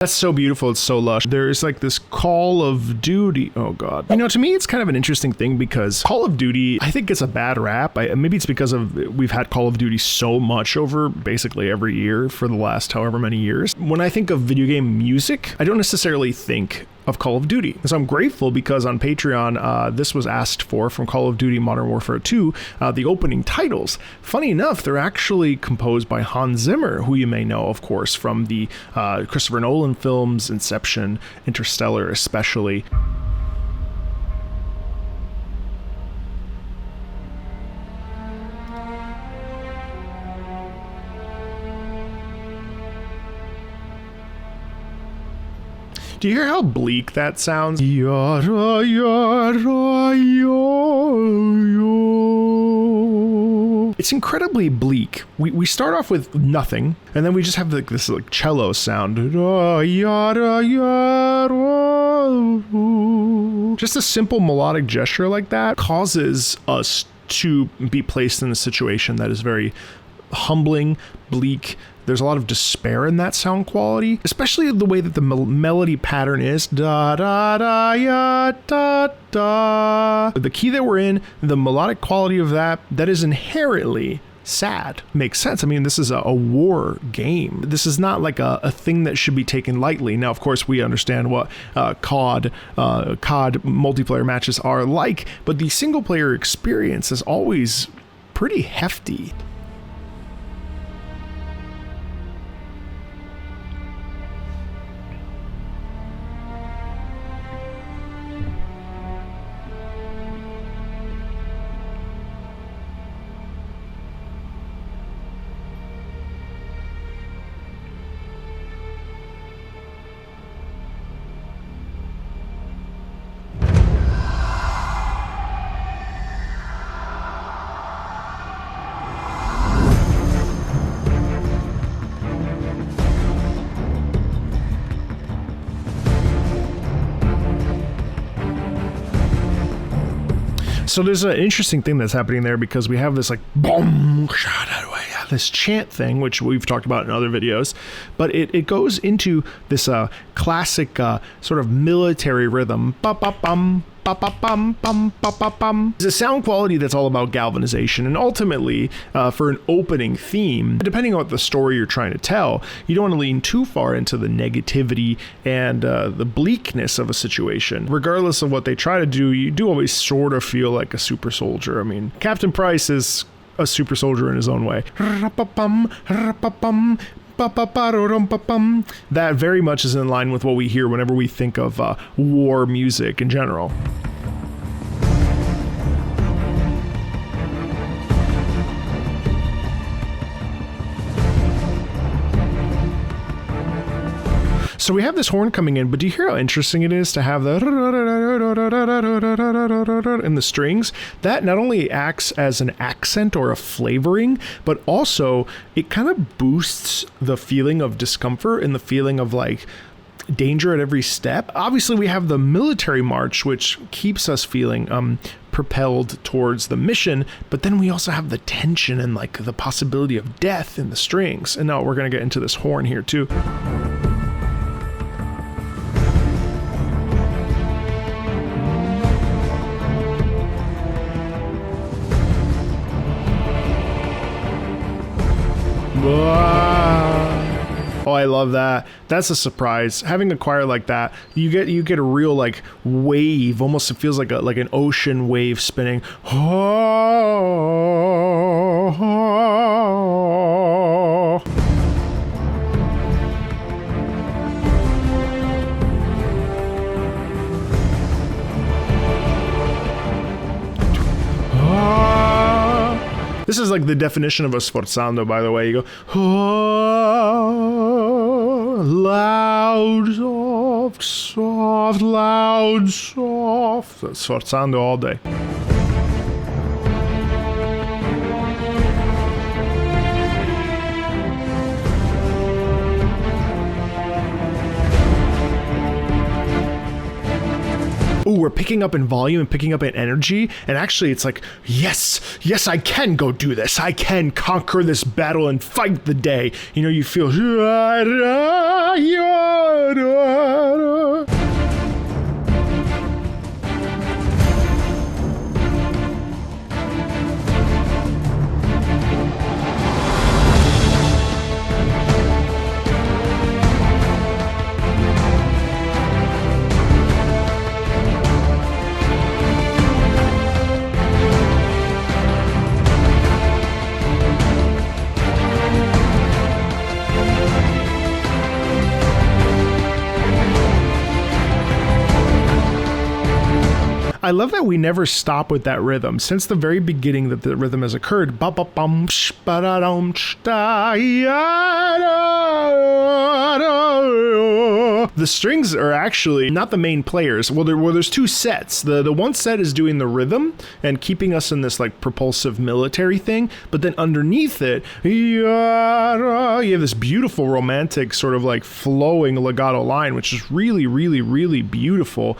That's so beautiful. It's so lush. There's like this Call of Duty. Oh God. You know, to me, it's kind of an interesting thing because Call of Duty, I think it's a bad rap. Maybe it's because we've had Call of Duty so much over basically every year for the last however many years. When I think of video game music, I don't necessarily think of Call of Duty. So I'm grateful because on Patreon, this was asked for from Call of Duty Modern Warfare 2, the opening titles. Funny enough, they're actually composed by Hans Zimmer, who you may know, of course, from the Christopher Nolan films, Inception, Interstellar especially. Do you hear how bleak that sounds? Yada, yada, yo. It's incredibly bleak. We start off with nothing, and then we just have this cello sound. Yada, yada. Just a simple melodic gesture like that causes us to be placed in a situation that is very humbling, bleak. There's a lot of despair in that sound quality, especially the way that the melody pattern is. Da da da ya da da. The key that we're in, the melodic quality of that is inherently sad. Makes sense. I mean, this is a war game. This is not like a thing that should be taken lightly. Now, of course, we understand what COD multiplayer matches are like, but the single player experience is always pretty hefty. So there's an interesting thing that's happening there because we have this like boom, this chant thing, which we've talked about in other videos, but it goes into this classic sort of military rhythm. Ba-ba-bum, ba-ba-bum, bum, ba-ba-bum. It's a sound quality that's all about galvanization, and ultimately for an opening theme, depending on what the story you're trying to tell, you don't want to lean too far into the negativity and the bleakness of a situation. Regardless of what they try to do, you do always sort of feel like a super soldier. I mean, Captain Price is a super soldier in his own way. That very much is in line with what we hear whenever we think of war music in general. So we have this horn coming in, but do you hear how interesting it is to have the in the strings? That not only acts as an accent or a flavoring, but also it kind of boosts the feeling of discomfort and the feeling of like danger at every step. Obviously, we have the military march, which keeps us feeling propelled towards the mission, but then we also have the tension and like the possibility of death in the strings. And now we're going to get into this horn here too. Oh, I love that. That's a surprise. Having a choir like that, you get a real like wave. Almost it feels like an ocean wave spinning. This is like the definition of a sforzando, by the way. You go, oh, loud, soft, soft, loud, soft. That's sforzando all day. Ooh, we're picking up in volume and picking up in energy. And actually it's like, yes, I can go do this. I can conquer this battle and fight the day. You know, you feel, I love that we never stop with that rhythm. Since the very beginning that the rhythm has occurred, the strings are actually not the main players. Well, there's two sets. The one set is doing the rhythm and keeping us in this like propulsive military thing, but then underneath it, you have this beautiful romantic sort of like flowing legato line, which is really, really, really beautiful.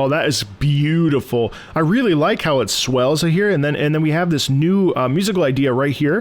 Oh, that is beautiful. I really like how it swells here, and then we have this new musical idea right here.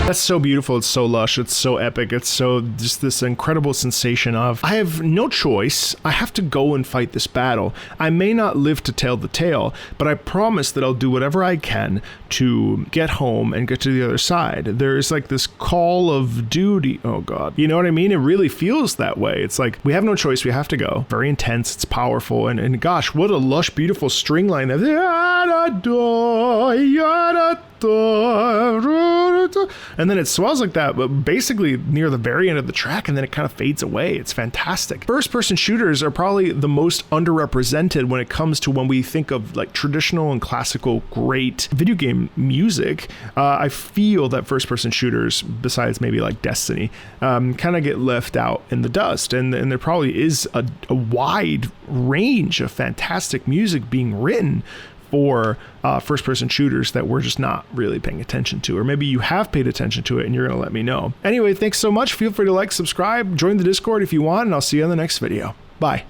That's so beautiful, it's so lush, it's so epic, it's so just this incredible sensation of, I have no choice, I have to go and fight this battle. I may not live to tell the tale, but I promise that I'll do whatever I can to get home and get to the other side. There's like this call of duty, oh god, you know what I mean? It really feels that way. It's like, we have no choice, we have to go. Very intense, it's powerful, and gosh, what a lush, beautiful string line. And then it swells like that, but basically near the very end of the track, and then it kind of fades away. It's fantastic. First-person shooters are probably the most underrepresented when it comes to when we think of like traditional and classical great video game music. I feel that first-person shooters, besides maybe like Destiny, kind of get left out in the dust, and there probably is a wide range of fantastic music being written for first-person shooters that we're just not really paying attention to, or maybe you have paid attention to it and you're gonna let me know. Anyway, thanks so much. Feel free to like, subscribe, join the Discord if you want, and I'll see you on the next video. Bye.